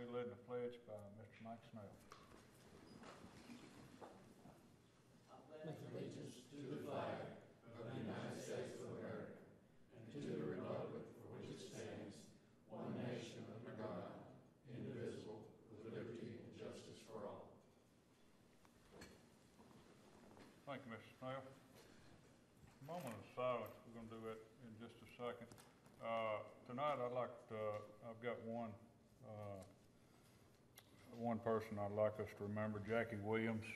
be led in the pledge by Mr. Mike Snell. Pledge allegiance to the flag of the United States of America and to the republic for which it stands, one nation under God, indivisible, with liberty and justice for all. Thank you, Mr. Snell. A moment of silence. We're going to do that in just a second. Tonight, I've got one person I'd like us to remember, Jackie Williams.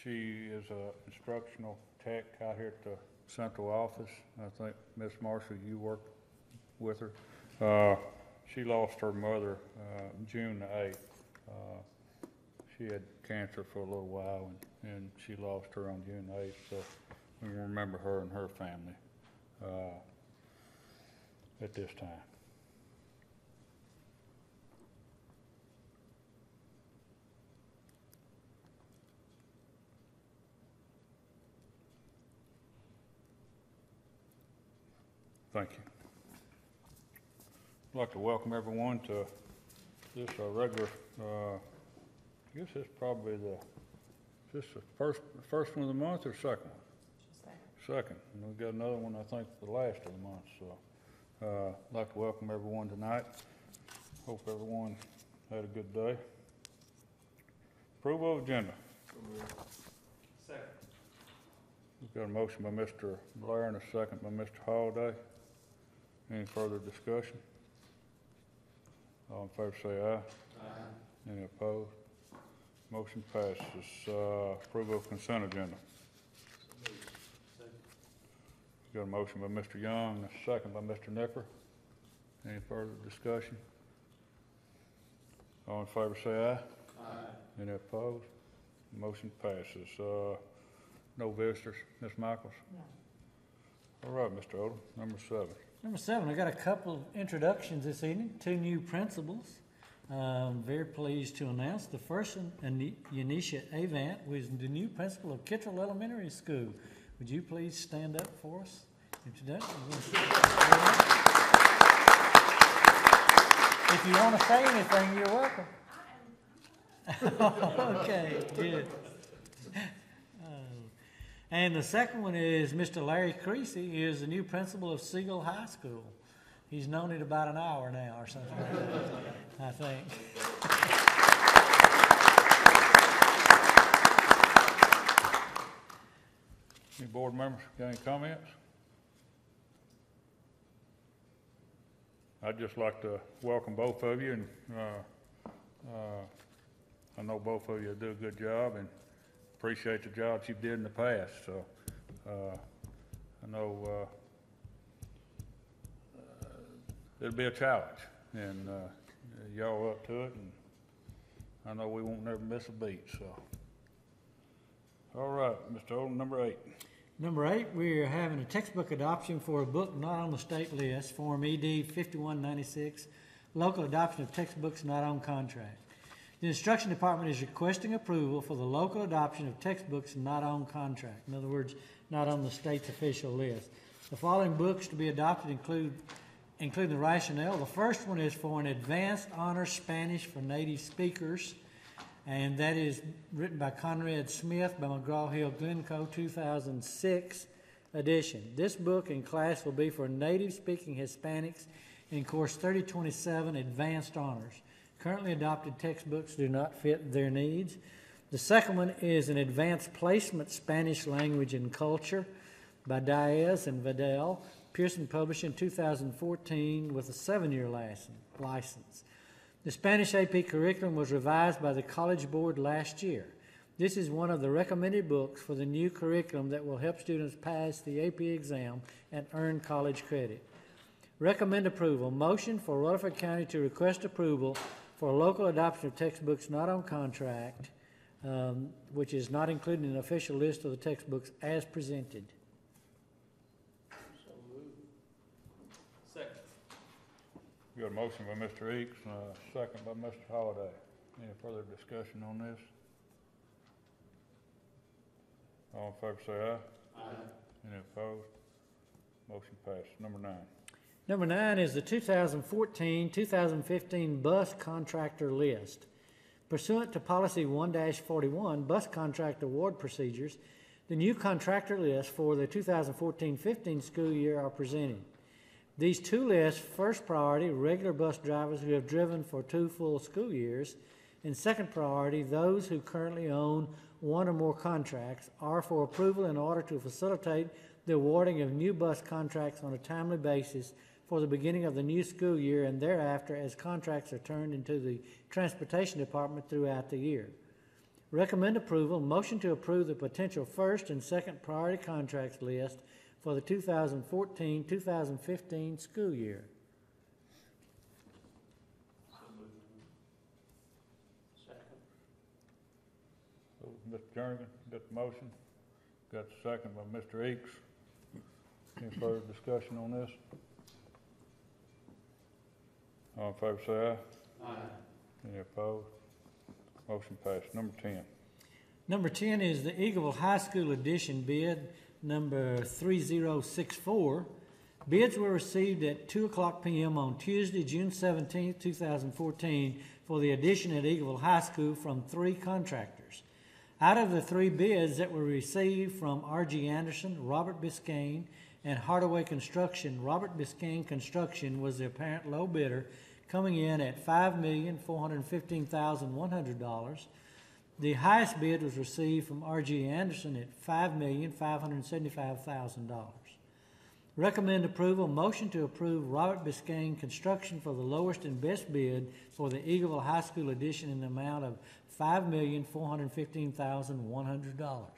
She is an instructional tech out here at the central office. I think, Miss Marshall, you work with her. She lost her mother June the 8th. She had cancer for a little while, and she lost her on June 8th, so we remember her and her family at this time. Thank you. I'd like to welcome everyone to this regular, I guess it's probably is this the first one of the month or second one? Second. And we've got another one, I think, the last of the month. So I'd like to welcome everyone tonight. Hope everyone had a good day. Approval of agenda. Second. We've got a motion by Mr. Blair and a second by Mr. Holliday. Any further discussion? All in favor say aye. Aye. Any opposed? Motion passes. Approval of consent agenda. Got a motion by Mr. Young and a second by Mr. Nipper. Any further discussion? All in favor say aye. Aye. Any opposed? Motion passes. No visitors. Ms. Michaels? No. All right, Mr. Odom, number 7. Number 7, I got a couple of introductions this evening, 2 new principals. Very pleased to announce the first one, Yanisha Avant, who is the new principal of Kittrell Elementary School. Would you please stand up for us? Introduction. If you want to say anything, you're welcome. Okay, good. And the second one is Mr. Larry Creasy. He is the new principal of Siegel High School. He's known it about an hour now or something like that, I think. Any board members got any comments? I'd just like to welcome both of you, and I know both of you do a good job and appreciate the jobs you did in the past. So I know it'll be a challenge, and y'all up to it, and I know we won't never miss a beat. So, all right, Mr. Odom, number 8. Number 8, we're having a textbook adoption for a book not on the state list, Form ED 5196, local adoption of textbooks not on contract. The instruction department is requesting approval for the local adoption of textbooks not on contract. In other words, not on the state's official list. The following books to be adopted include the rationale. The first one is for an advanced honor Spanish for native speakers, and that is written by Conrad Smith by McGraw-Hill Glencoe, 2006 edition. This book in class will be for native-speaking Hispanics in course 3027 Advanced Honors. Currently adopted textbooks do not fit their needs. The second one is an advanced placement Spanish language and culture by Diaz and Vidal, Pearson published in 2014 with a 7-year license. The Spanish AP curriculum was revised by the College Board last year. This is one of the recommended books for the new curriculum that will help students pass the AP exam and earn college credit. Recommend approval. Motion for Rutherford County to request approval for local adoption of textbooks not on contract, which is not included in the official list of the textbooks as presented. So moved. Second. We got a motion by Mr. Eakes and a second by Mr. Holliday. Any further discussion on this? All in favor say aye. Aye. Any opposed? Motion passed. Number 9. Number 9 is the 2014-2015 bus contractor list. Pursuant to Policy 1-41, Bus Contract Award Procedures, the new contractor lists for the 2014-15 school year are presented. These two lists, first priority, regular bus drivers who have driven for 2 full school years, and second priority, those who currently own one or more contracts, are for approval in order to facilitate the awarding of new bus contracts on a timely basis for the beginning of the new school year and thereafter as contracts are turned into the Transportation Department throughout the year. Recommend approval. Motion to approve the potential first and second priority contracts list for the 2014-2015 school year. Second. Mr. Jernigan, got the motion? Got the second by Mr. Eakes. Any further discussion on this? All in favor say aye. Aye. Any opposed? Motion passed. Number 10. Number 10 is the Eagleville High School Edition bid number 3064. Bids were received at 2:00 p.m. on Tuesday, June 17, 2014 for the addition at Eagleville High School from 3 contractors. Out of the 3 bids that were received from R.G. Anderson, Robert Biscayne, and Hardaway Construction, Robert Biscayne Construction was the apparent low bidder, coming in at $5,415,100. The highest bid was received from R.G. Anderson at $5,575,000. Recommend approval. Motion to approve Robert Biscayne Construction for the lowest and best bid for the Eagleville High School Edition in the amount of $5,415,100.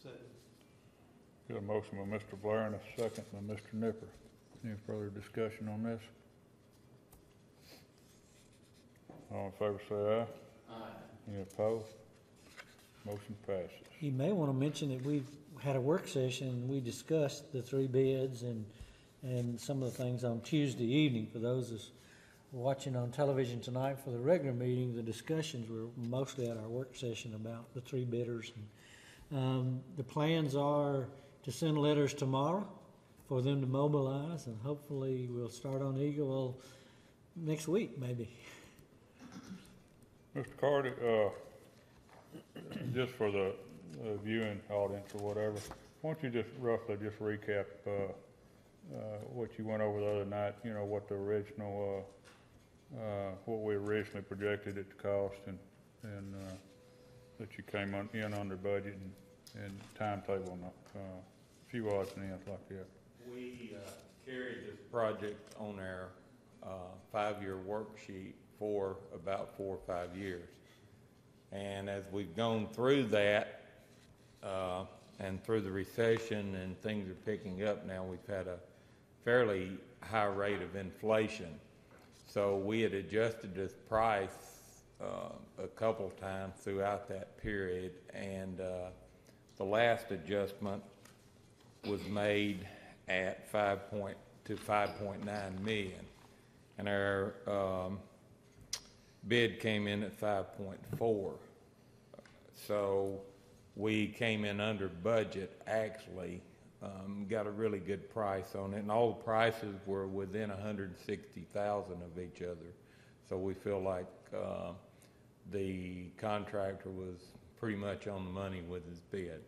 Second. Got a motion by Mr. Blair and a second by Mr. Nipper. Any further discussion on this? All in favor say aye. Aye. Any opposed? Motion passes. You may want to mention that we had a work session and we discussed the 3 bids and some of the things on Tuesday evening. For those that's watching on television tonight for the regular meeting, the discussions were mostly at our work session about the 3 bidders. And, the plans are to send letters tomorrow for them to mobilize, and hopefully we'll start on Eagleville next week, maybe. Mr. Carter, just for the viewing audience or whatever, why don't you just roughly just recap what you went over the other night, you know, what the original, what we originally projected it to cost and that you came in under budget and timetable and a few odds and ends like that. We carried this project on our 5-year worksheet for about 4 or 5 years. And as we've gone through that and through the recession and things are picking up now, we've had a fairly high rate of inflation. So we had adjusted this price a couple times throughout that period, and the last adjustment was made at 5.9 million, and our bid came in at 5.4. So we came in under budget, actually. Got a really good price on it, and all the prices were within 160,000 of each other. So we feel like the contractor was pretty much on the money with his bid.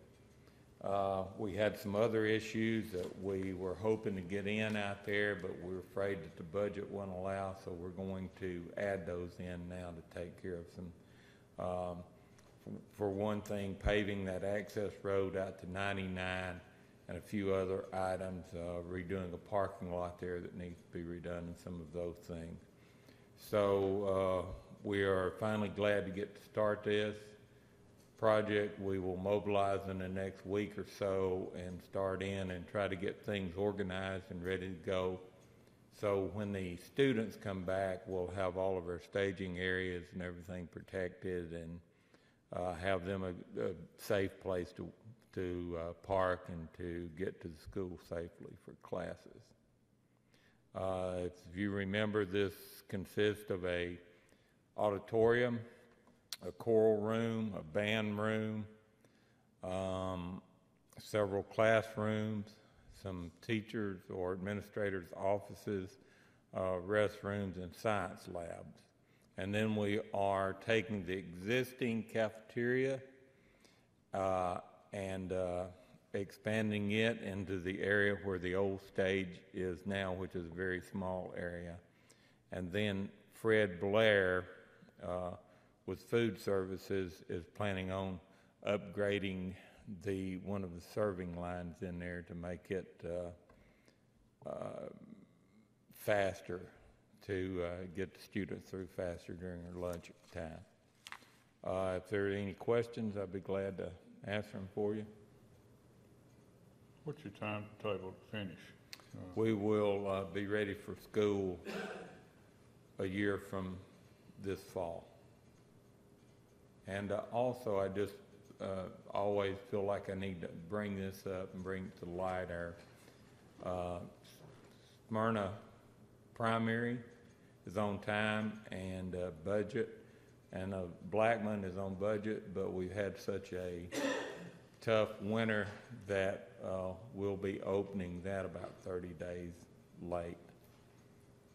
We had some other issues that we were hoping to get in out there, but we're afraid that the budget won't allow, so we're going to add those in now to take care of some. For one thing, paving that access road out to 99 and a few other items, redoing a parking lot there that needs to be redone and some of those things. So we are finally glad to get to start this project. We will mobilize in the next week or so and start in and try to get things organized and ready to go. So when the students come back, we'll have all of our staging areas and everything protected and have them a safe place to park and to get to the school safely for classes. If you remember, this consists of a auditorium, a choral room, a band room, several classrooms, some teachers or administrators' offices, restrooms, and science labs. And then we are taking the existing cafeteria and expanding it into the area where the old stage is now, which is a very small area. And then Fred Blair, with food services, is planning on upgrading one of the serving lines in there to make it faster, to get the students through faster during their lunch time. If there are any questions, I'd be glad to answer them for you. What's your timetable to finish? We will be ready for school a year from this fall. And also, I just always feel like I need to bring this up and bring it to light. Our Smyrna primary is on time and budget, and Blackman is on budget, but we've had such a tough winter that we'll be opening that about 30 days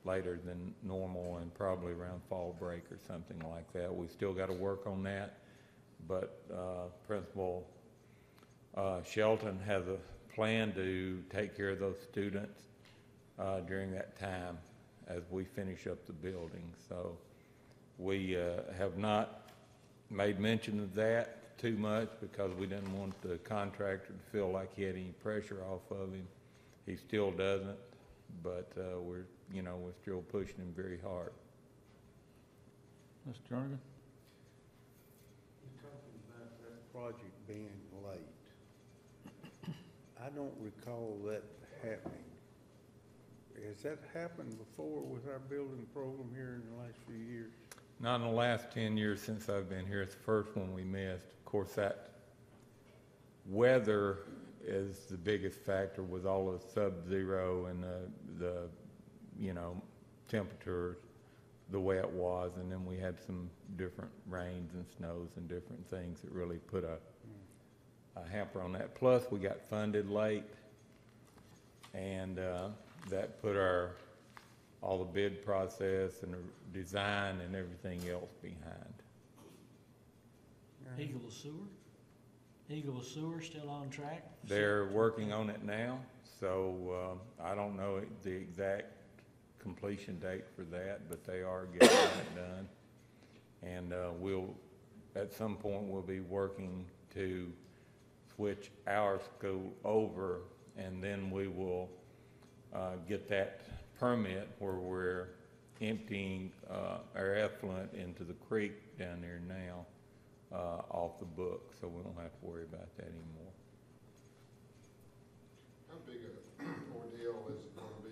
later than normal, and probably around fall break or something like that. We still got to work on that, but Principal Shelton has a plan to take care of those students during that time as we finish up the building. So we have not made mention of that too much because we didn't want the contractor to feel like he had any pressure off of him. He still doesn't, but we're still pushing him very hard. Mr. Jernigan? You're talking about that project being late. I don't recall that happening. Has that happened before with our building program here in the last few years? Not in the last 10 years since I've been here. It's the first one we missed. Of course, that weather is the biggest factor with all the sub-zero and the temperatures the way it was, and then we had some different rains and snows and different things that really put a hamper on that. Plus, we got funded late, and that put all the bid process and the design and everything else behind. Eagle Sewer? Eagle Sewer still on track? They're working on it now, so I don't know the exact completion date for that, but they are getting it done. And at some point, we'll be working to switch our school over, and then we will get that permit where we're emptying our effluent into the creek down there now off the book, so we don't have to worry about that anymore. How big an ordeal is it going to be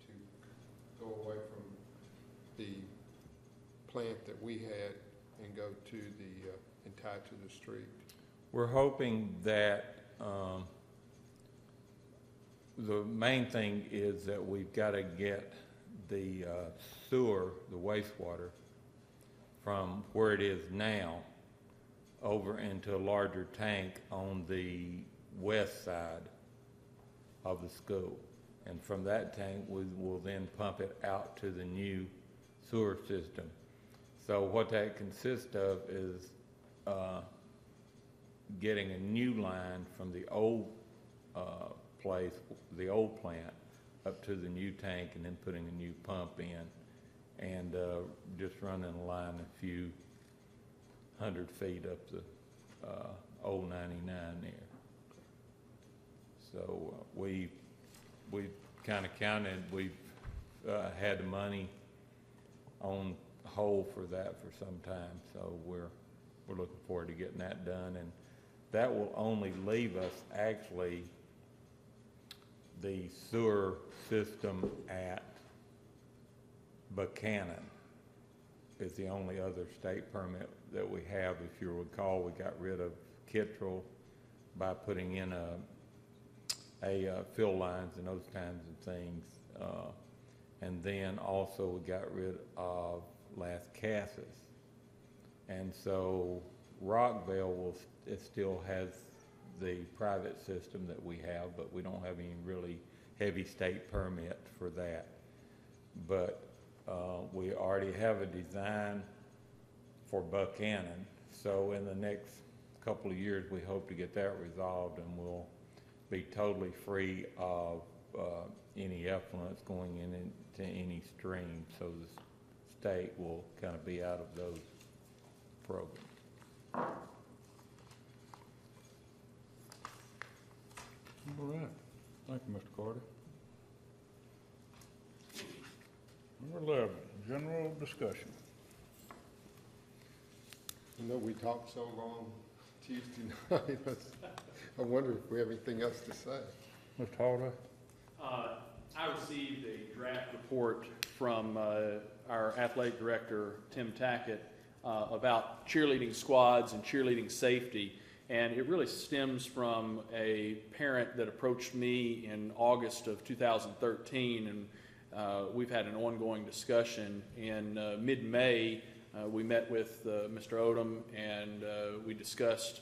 to go away from the plant that we had and go to and tie to the street? We're hoping that the main thing is that we've got to get the sewer, the wastewater, from where it is now over into a larger tank on the west side of the school. And from that tank, we will then pump it out to the new sewer system. So what that consists of is getting a new line from the old place, the old plant, up to the new tank, and then putting a new pump in, and just running a line a few 100 feet up the old 99 there. So we kind of counted. We've had the money on hold for that for some time, so we're looking forward to getting that done, and that will only leave us actually the sewer system at Buchanan is the only other state permit that we have. If you recall, we got rid of Kittrell by putting in a fill lines and those kinds of things, and then also we got rid of Las Casas, and so Rockville it still has the private system that we have, but we don't have any really heavy state permit for that. But we already have a design for Buchanan, so in the next couple of years we hope to get that resolved, and we'll be totally free of any effluents going into any stream, so the state will kind of be out of those programs. All right. Thank you, Mr. Carter. Number 11, general discussion. I know we talked so long Tuesday night, I wonder if we have anything else to say. Mr. Holder? I received a draft report from our athletic director, Tim Tackett, about cheerleading squads and cheerleading safety. And it really stems from a parent that approached me in August of 2013, and we've had an ongoing discussion. In mid-May, we met with Mr. Odom, and we discussed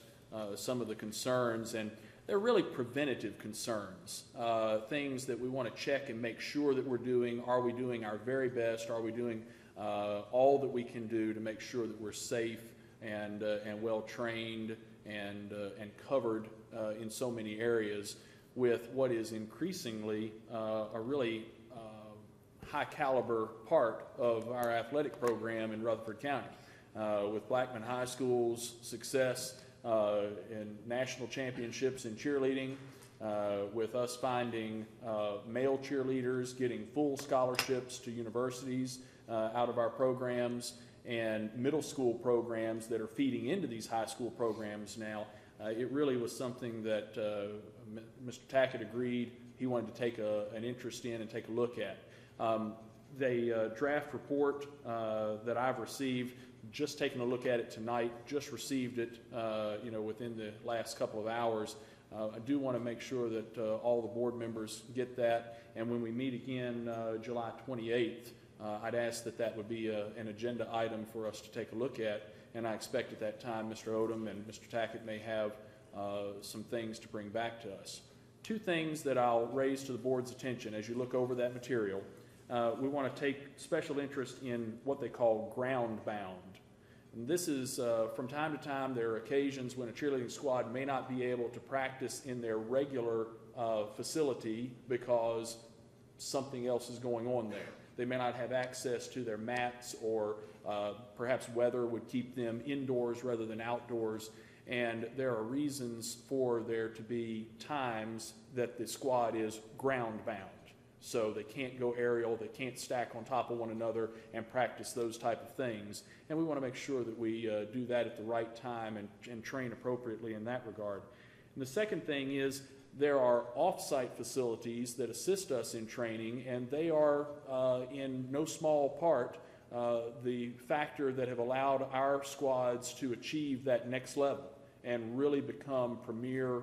some of the concerns, and they're really preventative concerns, things that we want to check and make sure that we're doing. Are we doing our very best? Are we doing all that we can do to make sure that we're safe and well-trained and covered in so many areas with what is increasingly a really high-caliber part of our athletic program in Rutherford County, with Blackman High School's success in national championships in cheerleading, with us finding male cheerleaders getting full scholarships to universities out of our programs, and middle school programs that are feeding into these high school programs now. It really was something that Mr. Tackett agreed he wanted to take an interest in and take a look at. The draft report that I've received, just taking a look at it tonight, just received it within the last couple of hours. I do want to make sure that all the board members get that, and when we meet again July 28th, I'd ask that would be an agenda item for us to take a look at, and I expect at that time Mr. Odom and Mr. Tackett may have some things to bring back to us. Two things that I'll raise to the board's attention as you look over that material. We want to take special interest in what they call ground bound. And this is, from time to time, there are occasions when a cheerleading squad may not be able to practice in their regular facility because something else is going on there. They may not have access to their mats, or perhaps weather would keep them indoors rather than outdoors. And there are reasons for there to be times that the squad is ground bound. So they can't go aerial, they can't stack on top of one another and practice those type of things. And we want to make sure that we do that at the right time and train appropriately in that regard. And the second thing is there are off-site facilities that assist us in training, and they are in no small part the factor that have allowed our squads to achieve that next level and really become premier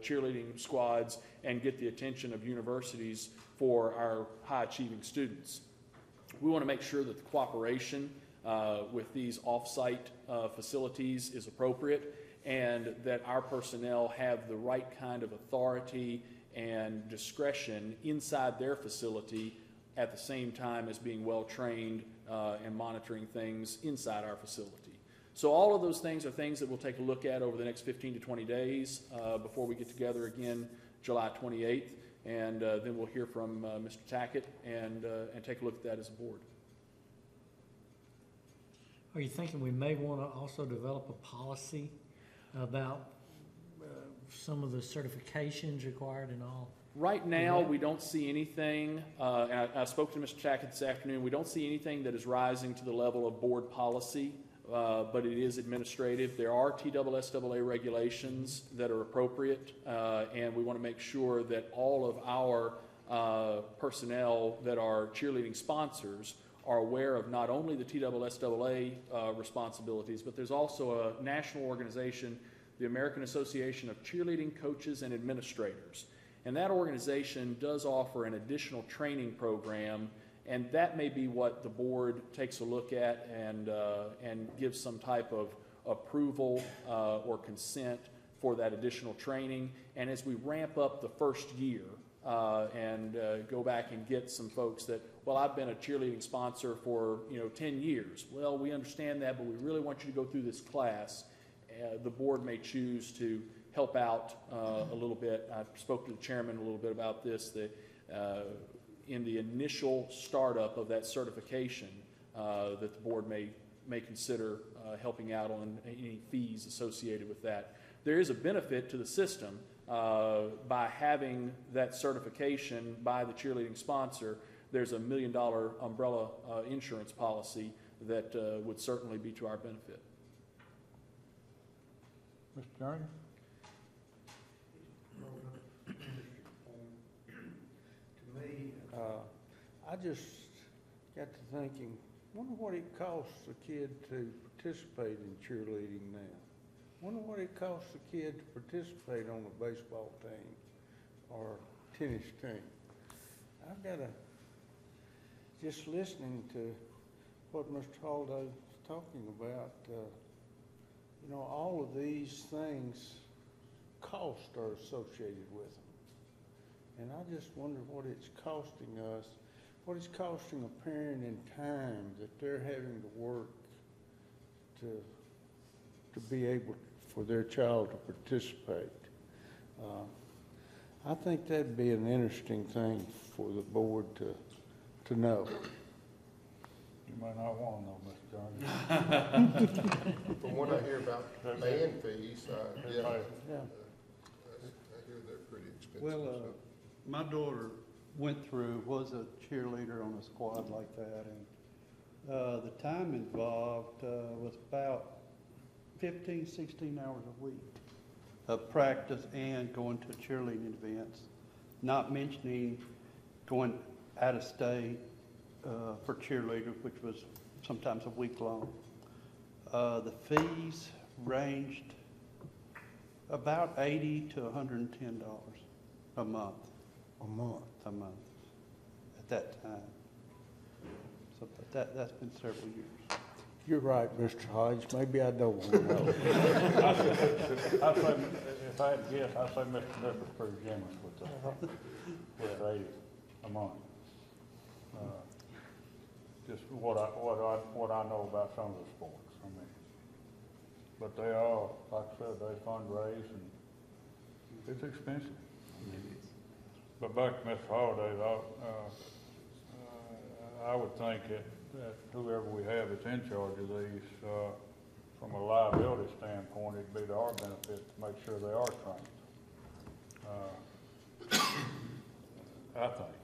cheerleading squads and get the attention of universities for our high-achieving students. We want to make sure that the cooperation with these off-site facilities is appropriate, and that our personnel have the right kind of authority and discretion inside their facility at the same time as being well-trained and monitoring things inside our facility. So all of those things are things that we'll take a look at over the next 15 to 20 days before we get together again July 28th, and then we'll hear from Mr. Tackett and take a look at that as a board. Are you thinking we may want to also develop a policy about some of the certifications required and all? Right now, we don't see anything, and I spoke to Mr. Tackett this afternoon, we don't see anything that is rising to the level of board policy, but it is administrative. There are TSSAA regulations that are appropriate, and we want to make sure that all of our personnel that are cheerleading sponsors are aware of not only the TSSAA responsibilities, but there's also a national organization, the American Association of Cheerleading Coaches and Administrators. And that organization does offer an additional training program, and that may be what the board takes a look at and gives some type of approval or consent for that additional training. And as we ramp up the first year and go back and get some folks that, well, I've been a cheerleading sponsor for 10 years. Well, we understand that, but we really want you to go through this class. The board may choose to help out a little bit. I spoke to the chairman a little bit about this. In the initial startup of that certification, that the board may consider helping out on any fees associated with that. There is a benefit to the system by having that certification by the cheerleading sponsor. There's a $1 million umbrella insurance policy that would certainly be to our benefit. Mr. Journey? To me, I just got to thinking, wonder what it costs a kid to participate in cheerleading now. Wonder what it costs a kid to participate on a baseball team or tennis team. I've got to, just listening to what Mr. Holdo is talking about, all of these things, cost are associated with them. And I just wonder what it's costing us, what it's costing a parent in time that they're having to work to be able for their child to participate. I think that'd be an interesting thing for the board to know. You might not want to know, Mr. Johnny. From what I hear about band fees, yeah, I Yeah. hear they're pretty expensive. Well, my daughter was a cheerleader on a squad like that, and the time involved was about 15, 16 hours a week of practice and going to cheerleading events, not mentioning going out of state for cheerleaders, which was sometimes a week long. The fees ranged about $80 to $110 a month. A month. A month at that time. So that's been several years. You're right, Mr. Hodge. Maybe I don't want to know. I say, if I had to guess, I say Mr. Clifford's pretty generous with 80 a month. Just what I know about some of the sports. I mean, but they are, like I said, they fundraise and it's expensive. But back to Mr. Holliday, I would think that whoever we have that's in charge of these, from a liability standpoint, it'd be to our benefit to make sure they are trained. I think.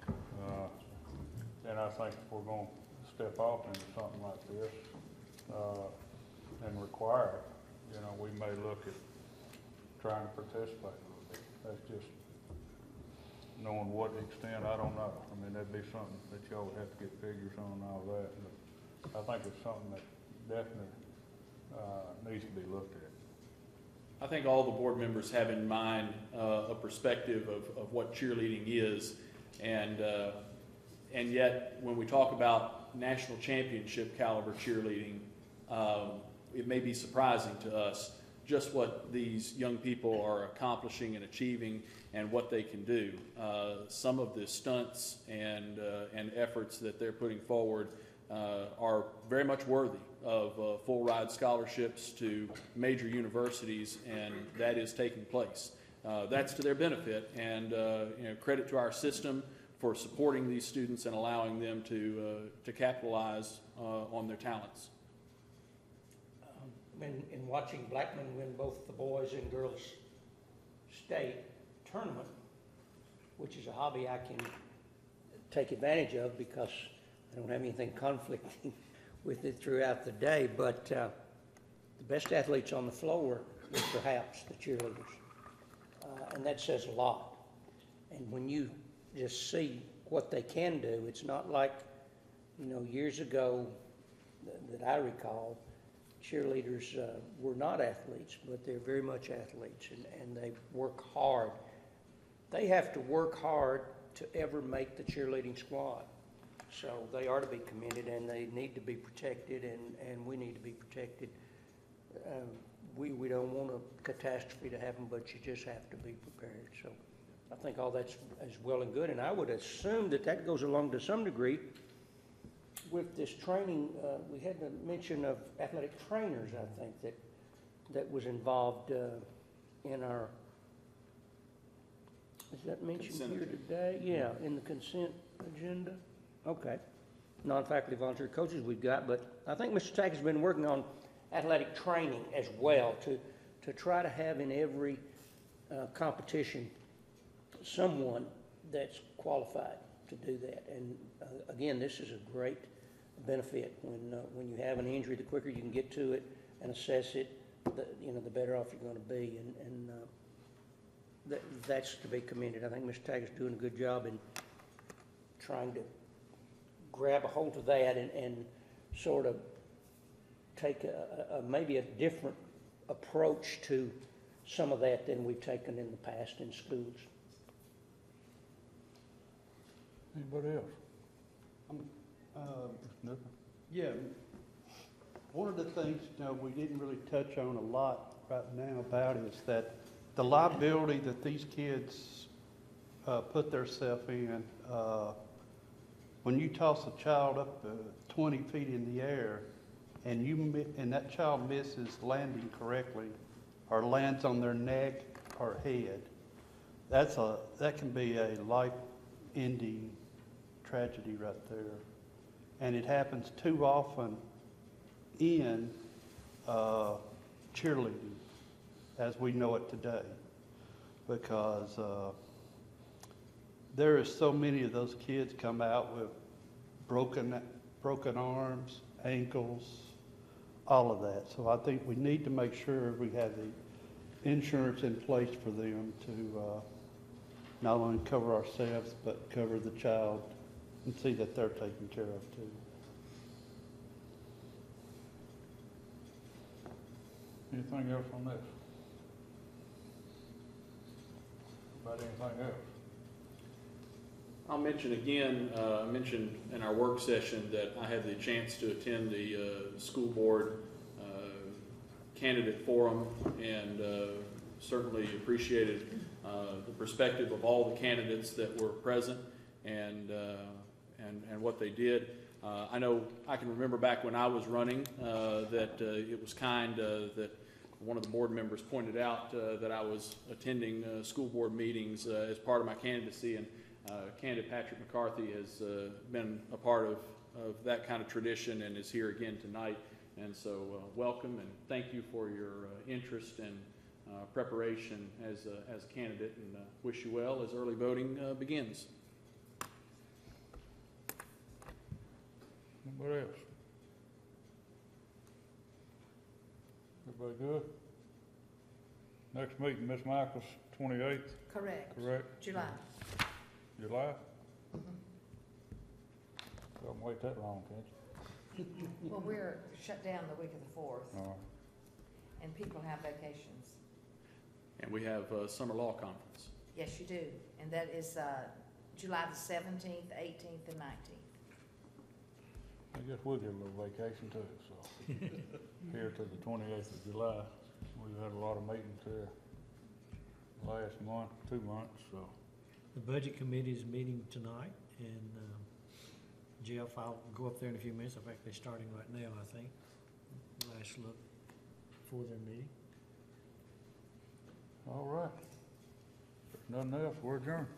And I think if we're going to step off into something like this and require it, we may look at trying to participate a little bit. That's just knowing what extent, I don't know. I mean, that'd be something that y'all would have to get figures on and all that. But I think it's something that definitely needs to be looked at. I think all the board members have in mind a perspective of what cheerleading is, and yet when we talk about national championship caliber cheerleading, it may be surprising to us just what these young people are accomplishing and achieving and what they can do. Some of the stunts and efforts that they're putting forward are very much worthy of full ride scholarships to major universities, and that is taking place. That's to their benefit, and credit to our system for supporting these students and allowing them to capitalize on their talents. In watching Blackman win both the boys and girls state tournament, which is a hobby I can take advantage of because I don't have anything conflicting with it throughout the day, but the best athletes on the floor is perhaps the cheerleaders, and that says a lot. And when you just see what they can do, it's not like, years ago that I recall, cheerleaders were not athletes, but they're very much athletes, and they work hard. They have to work hard to ever make the cheerleading squad. So they are to be commended, and they need to be protected, and we need to be protected. we don't want a catastrophe to happen, but you just have to be prepared. So I think all that's is well and good, and I would assume that that goes along to some degree with this training. We had the mention of athletic trainers, I think, that was involved in our, is that mentioned Consent here agenda. today? Yeah, in the consent agenda? Okay. Non-faculty volunteer coaches we've got, but I think Mr. Tack has been working on athletic training as well to try to have in every competition someone that's qualified to do that. And again, this is a great benefit. When you have an injury, the quicker you can get to it and assess it, the better off you're going to be. And that's to be commended. I think Mr. Taggart is doing a good job in trying to grab a hold of that and sort of take maybe a different approach to some of that than we've taken in the past in schools. Anybody else? Nothing? Yeah, one of the things, we didn't really touch on a lot right now about is that the liability that these kids put themselves in, when you toss a child up 20 feet in the air and that child misses landing correctly or lands on their neck or head, that can be a life-ending tragedy right there. And it happens too often in cheerleading as we know it today, because there is so many of those kids come out with broken arms, ankles, all of that. So I think we need to make sure we have the insurance in place for them to not only cover ourselves, but cover the child and see that they're taken care of too. Anything else on this? About anything else? I'll mention again, I mentioned in our work session that I had the chance to attend the school board candidate forum, and certainly appreciated the perspective of all the candidates that were present and what they did. I know I can remember back when I was running that it was kind that one of the board members pointed out that I was attending school board meetings as part of my candidacy, and candidate Patrick McCarthy has been a part of that kind of tradition and is here again tonight. And so welcome and thank you for your interest and preparation as a candidate, and wish you well as early voting begins. Anybody else? Everybody good? Next meeting, Ms. Michaels, 28th, Correct. correct? July. July? Don't wait that long, can't you? Well, we're shut down the week of the 4th, All right. and people have vacations. And we have summer law conference. Yes, you do. And that is July the 17th, 18th, and 19th. I guess we'll get a little vacation too, so. Here to the 28th of July. We've had a lot of meetings here last month, 2 months, so. The budget committee is meeting tonight, and Jeff, I'll go up there in a few minutes. In fact, they're starting right now, I think. Last look before their meeting. All right. If there's nothing else, we're adjourned.